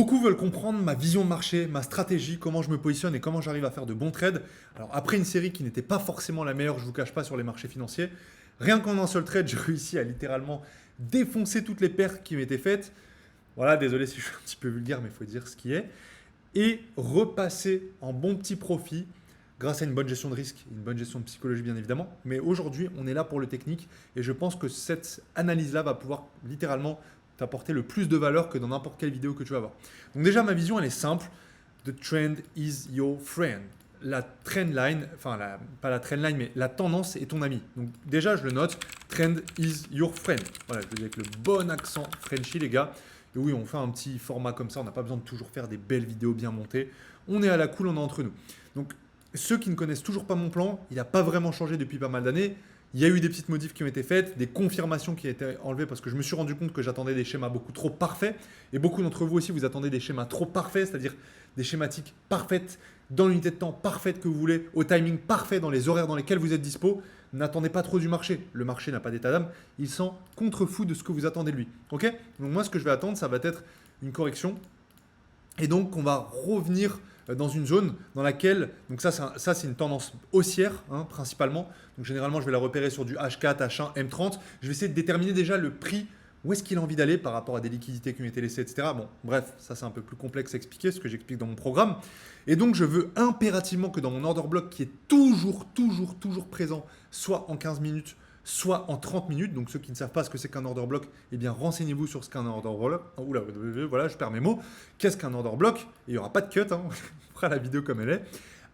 Beaucoup veulent comprendre ma vision de marché, ma stratégie, comment je me positionne et comment j'arrive à faire de bons trades. Alors après une série qui n'était pas forcément la meilleure, je ne vous cache pas, sur les marchés financiers, rien qu'en un seul trade, j'ai réussi à littéralement défoncer toutes les pertes qui m'étaient faites. Voilà, désolé si je suis un petit peu vulgaire, mais il faut dire ce qui est. Et repasser en bon petit profit grâce à une bonne gestion de risque, une bonne gestion de psychologie bien évidemment. Mais aujourd'hui, on est là pour le technique et je pense que cette analyse-là va pouvoir littéralement t'apporter le plus de valeur que dans n'importe quelle vidéo que tu vas voir. Donc déjà, ma vision, elle est simple. The trend is your friend. La trend line, enfin pas la trend line, mais la tendance est ton ami. Donc déjà, je le note, trend is your friend. Voilà, je le dis avec le bon accent Frenchy, les gars. Et oui, on fait un petit format comme ça, on n'a pas besoin de toujours faire des belles vidéos bien montées. On est à la cool, on est entre nous. Donc ceux qui ne connaissent toujours pas mon plan, il n'a pas vraiment changé depuis pas mal d'années. Il y a eu des petites modifs qui ont été faites, des confirmations qui ont été enlevées parce que je me suis rendu compte que j'attendais des schémas beaucoup trop parfaits. Et beaucoup d'entre vous aussi, vous attendez des schémas trop parfaits, c'est-à-dire des schématiques parfaites, dans l'unité de temps parfaite que vous voulez, au timing parfait, dans les horaires dans lesquels vous êtes dispo. N'attendez pas trop du marché. Le marché n'a pas d'état d'âme. Il s'en contrefout de ce que vous attendez de lui. Ok? Donc moi, ce que je vais attendre, ça va être une correction. Et donc, on va revenir dans une zone dans laquelle, donc ça c'est une tendance haussière principalement. Donc généralement, je vais la repérer sur du H4, H1, M30. Je vais essayer de déterminer déjà le prix, où est-ce qu'il a envie d'aller par rapport à des liquidités qui ont été laissées, etc. Bon, bref, ça c'est un peu plus complexe à expliquer, ce que j'explique dans mon programme. Et donc, je veux impérativement que dans mon order block, qui est toujours présent, soit en 15 minutes, soit en 30 minutes. Donc ceux qui ne savent pas ce que c'est qu'un order block, eh bien renseignez-vous sur ce qu'est un order block. Oula, voilà, je perds mes mots. Qu'est-ce qu'un order block? Et il n'y aura pas de cut, on fera la vidéo comme elle est,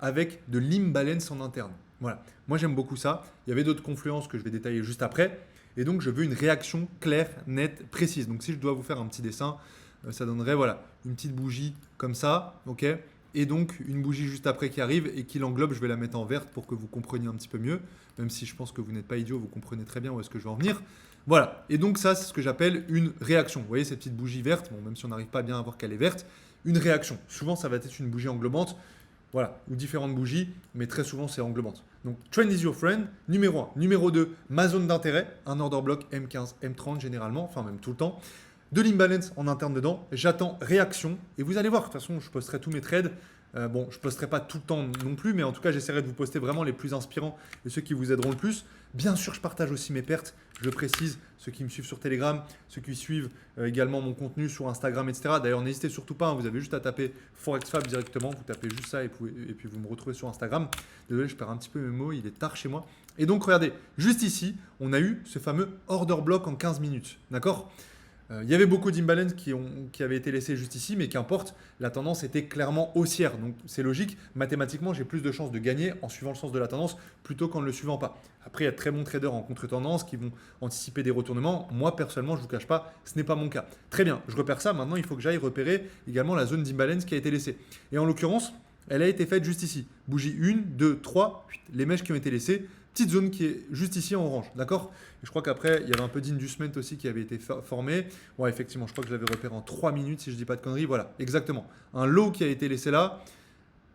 avec de l'imbalance en interne. Voilà, moi j'aime beaucoup ça. Il y avait d'autres confluences que je vais détailler juste après. Et donc je veux une réaction claire, nette, précise. Donc si je dois vous faire un petit dessin, ça donnerait voilà, une petite bougie comme ça, ok? Et donc une bougie juste après qui arrive et qui l'englobe, je vais la mettre en verte pour que vous compreniez un petit peu mieux, même si je pense que vous n'êtes pas idiot, vous comprenez très bien où est-ce que je veux en venir. Voilà, et donc ça c'est ce que j'appelle une réaction. Vous voyez cette petite bougie verte, bon, même si on n'arrive pas bien à voir qu'elle est verte, une réaction. Souvent ça va être une bougie englobante, voilà, ou différentes bougies, mais très souvent c'est englobante. Donc trend is your friend, numéro 1. Numéro 2, ma zone d'intérêt, un order block M15, M30 généralement, enfin même tout le temps. De l'imbalance en interne dedans, j'attends réaction et vous allez voir, de toute façon je posterai tous mes trades. Bon, je ne posterai pas tout le temps non plus, mais en tout cas j'essaierai de vous poster vraiment les plus inspirants et ceux qui vous aideront le plus. Bien sûr, je partage aussi mes pertes, je le précise, ceux qui me suivent sur Telegram, ceux qui suivent également mon contenu sur Instagram, etc. D'ailleurs, n'hésitez surtout pas, vous avez juste à taper ForexFab directement, vous tapez juste ça et puis vous me retrouvez sur Instagram. Désolé, je perds un petit peu mes mots, il est tard chez moi. Et donc regardez, juste ici, on a eu ce fameux order block en 15 minutes, d'accord? Il y avait beaucoup d'imbalance qui avaient été laissés juste ici, mais qu'importe, la tendance était clairement haussière. Donc c'est logique, mathématiquement, j'ai plus de chances de gagner en suivant le sens de la tendance plutôt qu'en ne le suivant pas. Après, il y a de très bons traders en contre-tendance qui vont anticiper des retournements. Moi, personnellement, je ne vous cache pas, ce n'est pas mon cas. Très bien, je repère ça. Maintenant, il faut que j'aille repérer également la zone d'imbalance qui a été laissée. Et en l'occurrence, elle a été faite juste ici. Bougie 1, 2, 3, les mèches qui ont été laissées. Petite zone qui est juste ici en orange, d'accord? Et je crois qu'après, il y avait un peu d'inducement aussi qui avait été formé. Ouais, effectivement, je crois que je l'avais repéré en 3 minutes, si je ne dis pas de conneries. Voilà, exactement. Un lot qui a été laissé là.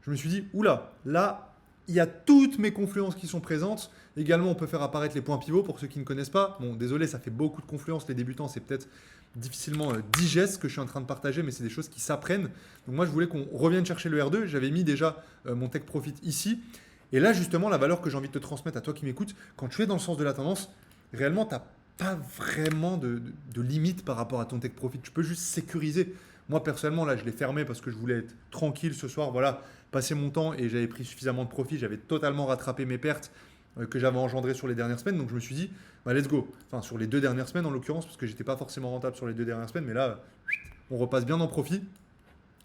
Je me suis dit, oula, là, il y a toutes mes confluences qui sont présentes. Également, on peut faire apparaître les points pivots pour ceux qui ne connaissent pas. Bon, désolé, ça fait beaucoup de confluences. Les débutants, c'est peut-être difficilement digeste ce que je suis en train de partager, mais c'est des choses qui s'apprennent. Donc moi, je voulais qu'on revienne chercher le R2. J'avais mis déjà mon Take Profit ici. Et là, justement, la valeur que j'ai envie de te transmettre à toi qui m'écoutes, quand tu es dans le sens de la tendance, réellement, tu n'as pas vraiment de limite par rapport à ton take profit. Tu peux juste sécuriser. Moi, personnellement, là, je l'ai fermé parce que je voulais être tranquille ce soir. Voilà, passer mon temps et j'avais pris suffisamment de profit. J'avais totalement rattrapé mes pertes que j'avais engendrées sur les dernières semaines. Donc, je me suis dit, bah, let's go. Enfin, sur les 2 dernières semaines, en l'occurrence, parce que j'étais pas forcément rentable sur les 2 dernières semaines. Mais là, on repasse bien en profit.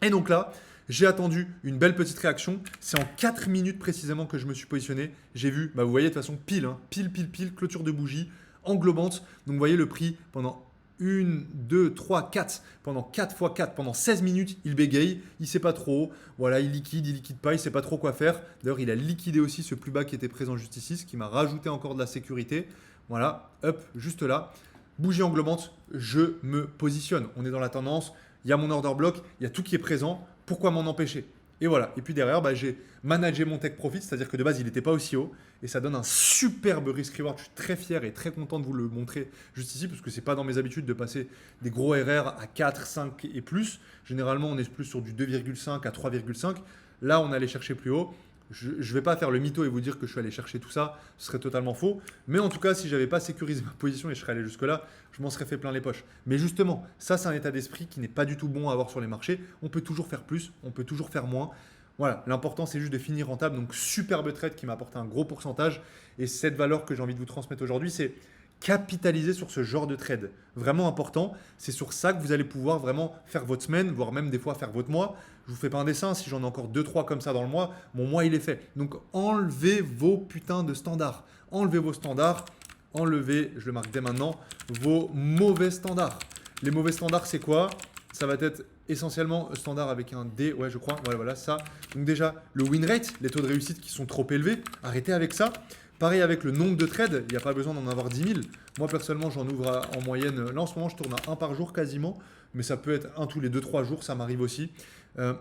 Et donc là, j'ai attendu une belle petite réaction. C'est en 4 minutes précisément que je me suis positionné. J'ai vu, bah vous voyez de toute façon pile, pile, clôture de bougie, englobante. Donc vous voyez le prix pendant 1, 2, 3, 4. Pendant 4 fois 4, pendant 16 minutes, il bégaye, il ne sait pas trop. Voilà, il liquide pas, il ne sait pas trop quoi faire. D'ailleurs, il a liquidé aussi ce plus bas qui était présent juste ici, ce qui m'a rajouté encore de la sécurité. Voilà, hop, juste là. Bougie englobante, je me positionne. On est dans la tendance. Il y a mon order block, il y a tout qui est présent. Pourquoi m'en empêcher? Et voilà. Et puis derrière, bah, j'ai managé mon take profit, c'est-à-dire que de base, il n'était pas aussi haut. Et ça donne un superbe risk-reward. Je suis très fier et très content de vous le montrer juste ici, parce que c'est pas dans mes habitudes de passer des gros RR à 4, 5 et plus. Généralement, on est plus sur du 2,5 à 3,5. Là, on allait chercher plus haut. Je ne vais pas faire le mytho et vous dire que je suis allé chercher tout ça, ce serait totalement faux. Mais en tout cas, si j'avais pas sécurisé ma position et je serais allé jusque-là, je m'en serais fait plein les poches. Mais justement, ça c'est un état d'esprit qui n'est pas du tout bon à avoir sur les marchés. On peut toujours faire plus, on peut toujours faire moins. Voilà, l'important c'est juste de finir rentable. Donc superbe trade qui m'a apporté un gros pourcentage. Et cette valeur que j'ai envie de vous transmettre aujourd'hui, c'est capitaliser sur ce genre de trade. Vraiment important. C'est sur ça que vous allez pouvoir vraiment faire votre semaine, voire même des fois faire votre mois. Je vous fais pas un dessin, si j'en ai encore 2-3 comme ça dans le mois, mon mois il est fait. Donc enlevez vos putains de standards. Enlevez vos standards. Enlevez, je le marque dès maintenant, vos mauvais standards. Les mauvais standards, c'est quoi? Ça va être essentiellement standard avec un D, ouais je crois, ouais, voilà ça. Donc déjà, le win rate, les taux de réussite qui sont trop élevés, arrêtez avec ça. Pareil avec le nombre de trades, il n'y a pas besoin d'en avoir 10 000. Moi personnellement, j'en ouvre en moyenne, là en ce moment je tourne à un par jour quasiment, mais ça peut être un tous les 2-3 jours, ça m'arrive aussi.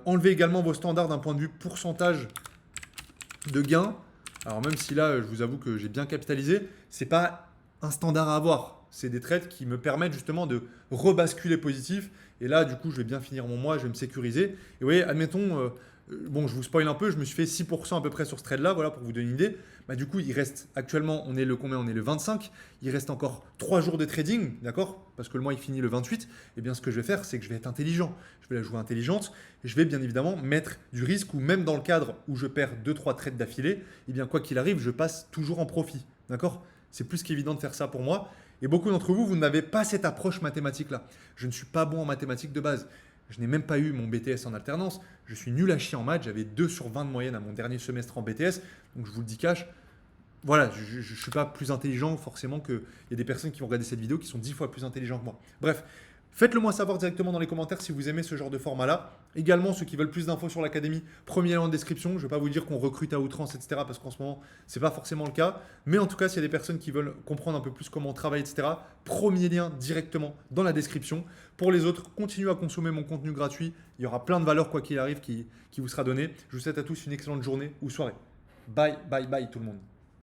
Enlevez également vos standards d'un point de vue pourcentage de gain. Alors même si là, je vous avoue que j'ai bien capitalisé, c'est pas un standard à avoir. C'est des trades qui me permettent justement de rebasculer positif. Et là, du coup, je vais bien finir mon mois, je vais me sécuriser. Et vous voyez, admettons, bon, je vous spoil un peu, je me suis fait 6% à peu près sur ce trade-là, voilà, pour vous donner une idée. Bah, du coup, il reste actuellement, on est le combien? On est le 25. Il reste encore 3 jours de trading, d'accord? Parce que le mois, il finit le 28. Et bien, ce que je vais faire, c'est que je vais être intelligent. Je vais la jouer intelligente. Et je vais bien évidemment mettre du risque ou même dans le cadre où je perds 2-3 trades d'affilée, et bien, quoi qu'il arrive, je passe toujours en profit, d'accord? C'est plus qu'évident de faire ça pour moi. Et beaucoup d'entre vous, vous n'avez pas cette approche mathématique-là. Je ne suis pas bon en mathématiques de base. Je n'ai même pas eu mon BTS en alternance. Je suis nul à chier en maths. J'avais 2 sur 20 de moyenne à mon dernier semestre en BTS. Donc je vous le dis cash. Voilà, je ne suis pas plus intelligent forcément qu'il y a des personnes qui vont regarder cette vidéo qui sont 10 fois plus intelligents que moi. Bref, faites-le moi savoir directement dans les commentaires si vous aimez ce genre de format-là. Également, ceux qui veulent plus d'infos sur l'académie, premier lien en description. Je ne vais pas vous dire qu'on recrute à outrance, etc. parce qu'en ce moment, ce n'est pas forcément le cas. Mais en tout cas, s'il y a des personnes qui veulent comprendre un peu plus comment on travaille, etc., premier lien directement dans la description. Pour les autres, continuez à consommer mon contenu gratuit. Il y aura plein de valeurs, quoi qu'il arrive, qui vous sera donné. Je vous souhaite à tous une excellente journée ou soirée. Bye, bye, bye tout le monde.